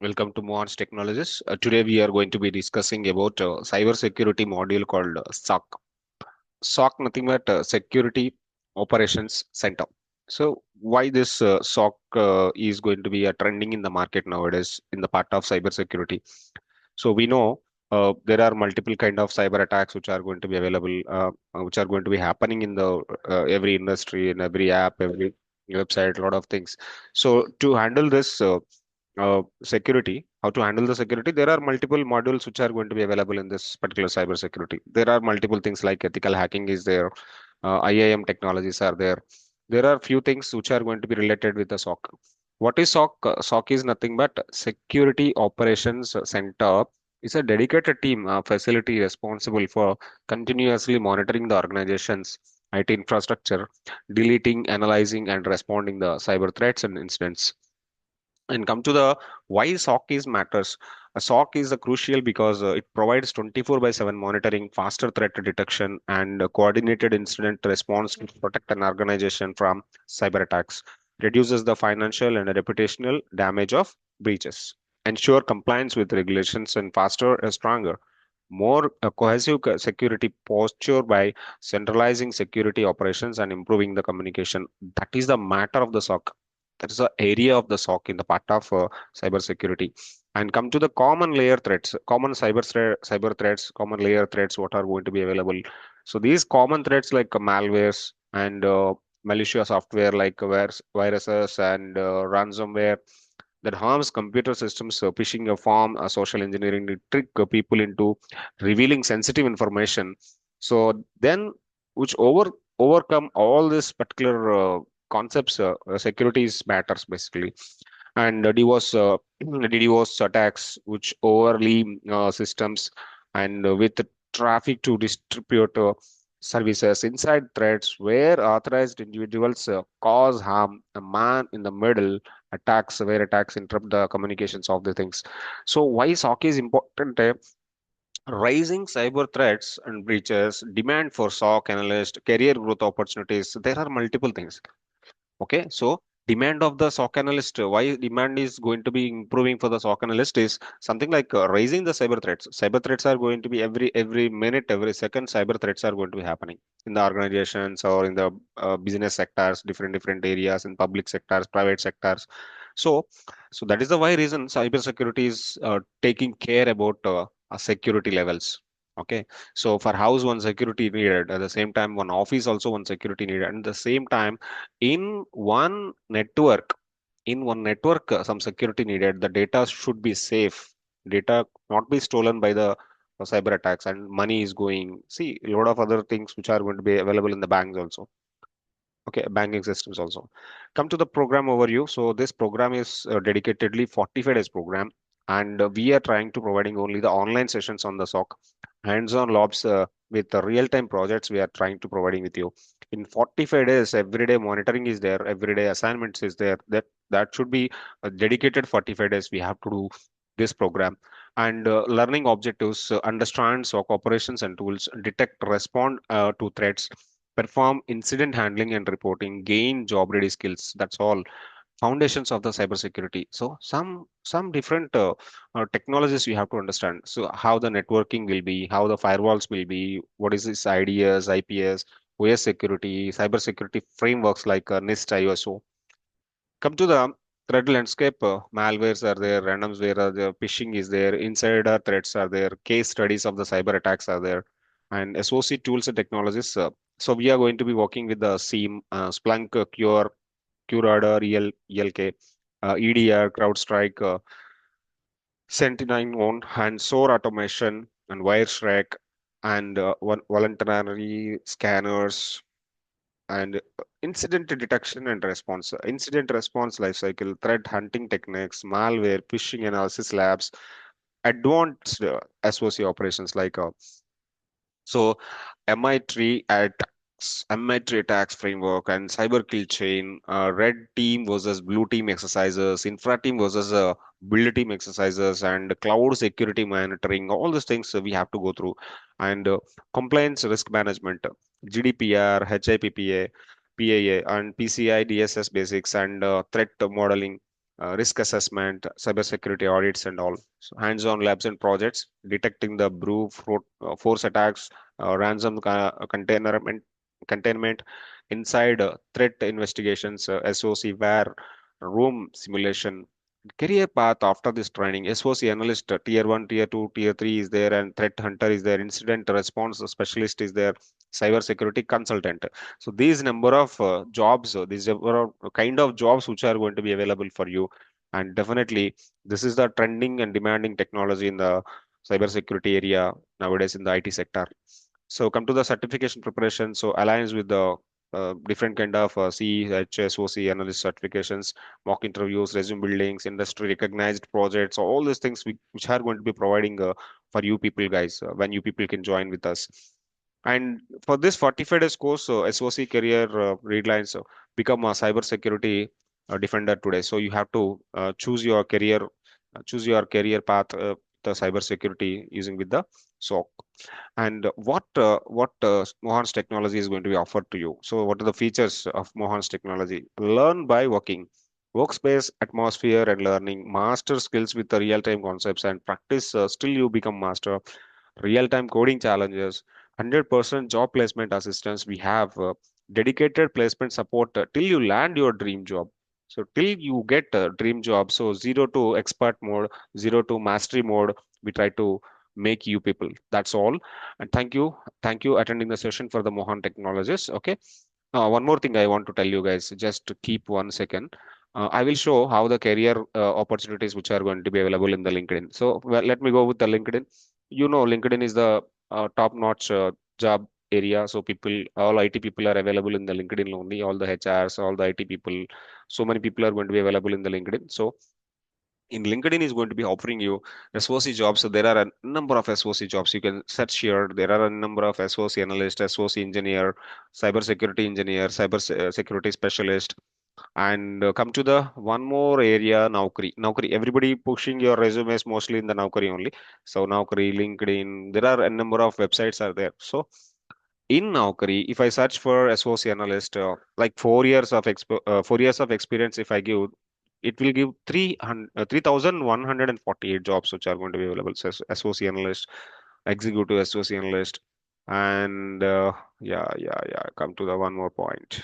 Welcome to Mohansh Technologies. Today we are going to be discussing about cybersecurity module called SOC. SOC nothing but Security Operations Center. So why this SOC is going to be trending in the market nowadays in the part of cybersecurity? So we know there are multiple kind of cyber attacks which are going to be available, which are going to be happening in the every industry, in every app, every website, a lot of things. So to handle this security, how to handle the security, there are multiple modules which are going to be available in this particular cyber security. There are multiple things like ethical hacking is there, IAM technologies are there. There are few things which are going to be related with the SOC. What is SOC? SOC is nothing but Security Operations Center. It's a dedicated team, facility responsible for continuously monitoring the organization's IT infrastructure, deleting, analyzing, and responding the cyber threats and incidents. And come to the why SOC is matters. A SOC is crucial because it provides 24 by 7 monitoring, faster threat detection, and coordinated incident response to protect an organization from cyber attacks, reduces the financial and reputational damage of breaches, ensure compliance with regulations, and faster and stronger, more cohesive security posture by centralizing security operations and improving the communication. That is the matter of the SOC. That is the area of the SOC in the part of cyber security. And come to the common layer threats, common cyber threats, common layer threats, what are going to be available. So these common threats like malwares and malicious software like viruses and ransomware that harms computer systems, phishing a form, social engineering to trick people into revealing sensitive information. So then, which overcome all these particular concepts, securities matters basically. And DDoS attacks, which overly systems and with traffic to distribute services inside threads where authorized individuals cause harm, a man in the middle attacks where attacks interrupt the communications of the things. So why SOC is important? Rising cyber threats and breaches, demand for SOC analyst, career growth opportunities. There are multiple things. Okay, so demand of the SOC analyst, why demand is going to be improving for the SOC analyst is something like raising the cyber threats. Cyber threats are going to be every minute, every second. Cyber threats are going to be happening in the organizations or in the business sectors, different areas, in public sectors, private sectors. So, so that is the why reason cyber security is taking care about security levels. Okay, so for house one security needed, at the same time one office also one security needed, and at the same time in one network some security needed. The data should be safe, data not be stolen by the cyber attacks, and money is going, see a lot of other things which are going to be available in the banks also. Okay, banking systems also. Come to the program overview. So this program is dedicatedly 45 days program, and we are trying to providing only the online sessions on the SOC, hands-on labs with the real-time projects we are trying to providing with you. In 45 days, everyday monitoring is there, everyday assignments is there. That should be dedicated 45 days. We have to do this program. And learning objectives, understand SOC operations and tools, detect, respond to threats, perform incident handling and reporting, gain job ready skills. That's all foundations of the cybersecurity. So some different technologies you have to understand. So how the networking will be, how the firewalls will be, what is this IDS, IPS, OS security, cybersecurity frameworks like NIST, ISO. Come to the threat landscape. Malwares are there, ransomware are there, phishing is there, insider threats are there, case studies of the cyber attacks are there, and SOC tools and technologies. So we are going to be working with the SIEM, Splunk, QRadar, ELK, EDR, CrowdStrike, Sentinel-1, and SOAR automation, and Wireshark, and voluntary scanners, and incident detection and response, incident response lifecycle, threat hunting techniques, malware, phishing analysis labs, advanced SOC operations like so MI3 MI3 attacks framework and cyber kill chain, red team versus blue team exercises, infra team versus build team exercises, and cloud security monitoring. All these things we have to go through, and compliance risk management, GDPR, HIPAA, PAA, and PCI DSS basics, and threat modeling. risk assessment, cybersecurity audits, and all. So hands-on labs and projects, detecting the force attacks, containment, inside threat investigations, SOC where room simulation. Career path after this training: SOC analyst, tier 1, tier 2, tier 3 is there, and threat hunter is there, incident response specialist is there, cyber security consultant. So these number of jobs, these number of kind of jobs which are going to be available for you. And definitely this is the trending and demanding technology in the cyber security area nowadays in the IT sector. So come to the certification preparation. So aligns with the different kind of CHSOC analyst certifications, mock interviews, resume buildings, industry recognized projects, so all these things which are going to be providing for you people guys when you people can join with us. And for this 45 days course, SOC career readlines, become a cyber security defender today. So you have to choose your career path, the cyber security using with the SOC. And what Mohan's technology is going to be offered to you. So what are the features of Mohan's technology? Learn by working, workspace atmosphere and learning, master skills with the real-time concepts and practice. Still, you become master. Real-time coding challenges, 100% job placement assistance. We have dedicated placement support till you land your dream job. So till you get a dream job, so zero to expert mode, zero to mastery mode, we try to make you people. That's all. And thank you attending the session for the Mohan Technologies. Okay. One more thing I want to tell you guys, just to keep 1 second. I will show how the career opportunities which are going to be available in the LinkedIn. So well, let me go with the LinkedIn. You know, LinkedIn is the top-notch job area. So people, all IT people are available in the LinkedIn only. All the HRs, all the IT people. So many people are going to be available in the LinkedIn. So in LinkedIn is going to be offering you SOC jobs. So there are a number of SOC jobs. You can search here. There are a number of SOC analyst, SOC engineer, cyber security engineer, security specialist. And come to the one more area, Naukri. Naukri, everybody pushing your resumes mostly in the Naukri only. So Naukri, LinkedIn, there are a number of websites are there. So in Naukri, if I search for SOC analyst, like 4 years of experience, if I give, it will give 3,148 jobs which are going to be available. So SOC analyst, executive SOC analyst, and come to the one more point.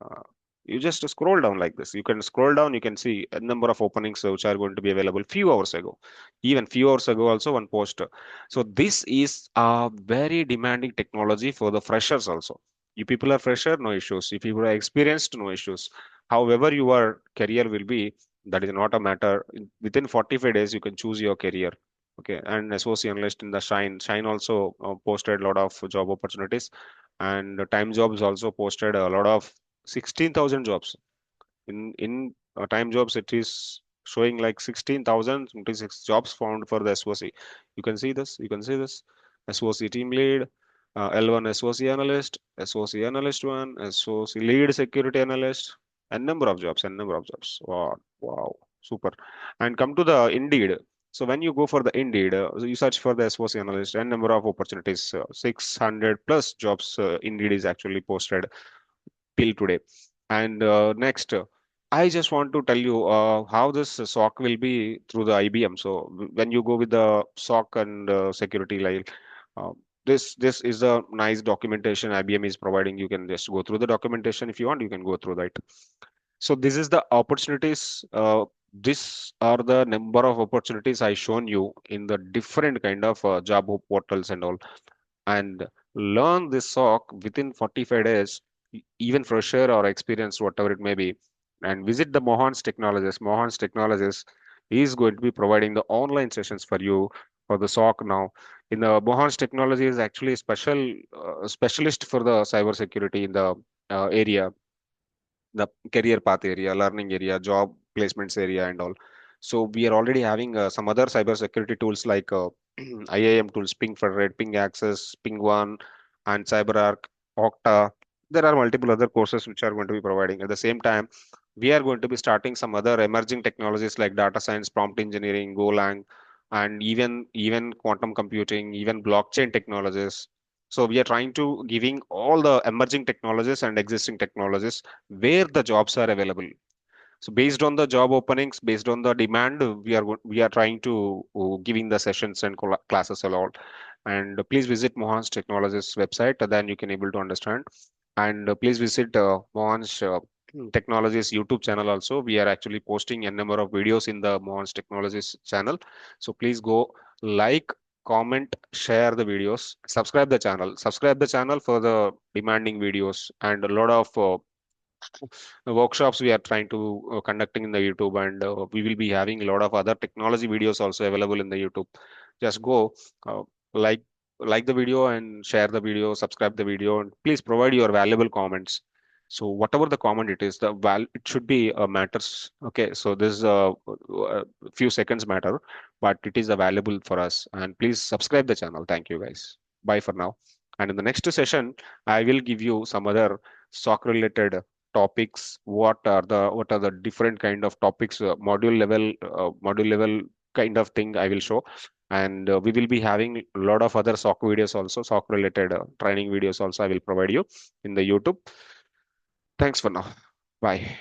Uh, you just scroll down like this. You can scroll down. You can see a number of openings which are going to be available few hours ago. Even few hours ago, also one post. So this is a very demanding technology for the freshers also. You people are fresher, no issues. If you are experienced, no issues. However, your career will be, that is not a matter. Within 45 days, you can choose your career. Okay, and SOC analyst in the Shine also posted a lot of job opportunities, and Time Jobs also posted a lot of 16,000 jobs. In Time Jobs, it is showing like 16,026 jobs found for the SOC. You can see this. You can see this. SOC team lead, L1 SOC analyst, SOC analyst one, SOC lead security analyst, and number of jobs, and number of jobs. Wow, wow, super. And come to the Indeed. So when you go for the Indeed, you search for the SOC analyst and number of opportunities, 600 plus jobs. Indeed is actually posted till today. And next, I just want to tell you how this SOC will be through the IBM. So when you go with the SOC and security, like uh, this is a nice documentation IBM is providing. You can just go through the documentation if you want. You can go through that. So this is the opportunities. These are the number of opportunities I shown you in the different kind of job portals and all, and learn this SOC within 45 days, even fresher or experienced, whatever it may be, and visit the Mohan's Technologies. Mohan's Technologies is going to be providing the online sessions for you for the SOC now. In the Mohan's Technology is actually a specialist for the cyber security in the area, the career path area, learning area, job placements area, and all. So we are already having some other cybersecurity tools like IAM tools, PingFederate, Ping Access, Ping One, and CyberArk, Okta. There are multiple other courses which are going to be providing. At the same time, we are going to be starting some other emerging technologies like data science, prompt engineering, Golang, and even quantum computing, even blockchain technologies. So we are trying to giving all the emerging technologies and existing technologies where the jobs are available. So based on the job openings, based on the demand, we are trying to giving the sessions and classes a lot. And please visit Mohansh Technologies website, then you can able to understand. And please visit Mohansh Technologies YouTube channel also. We are actually posting a number of videos in the Mohansh Technologies channel. So please go like, comment, share the videos, subscribe the channel for the demanding videos and a lot of workshops we are trying to conducting in the YouTube, and we will be having a lot of other technology videos also available in the YouTube. Just go uh, like the video and share the video, subscribe the video, and please provide your valuable comments. So whatever the comment it is, it should be matters. Okay, so this is a few seconds matter, but it is valuable for us. And please subscribe the channel. Thank you guys. Bye for now. And in the next session, I will give you some other SOC related topics. What are the different kind of topics, module level kind of thing I will show. And we will be having a lot of other SOC videos also, SOC related training videos also I will provide you in the YouTube. Thanks for now. Bye.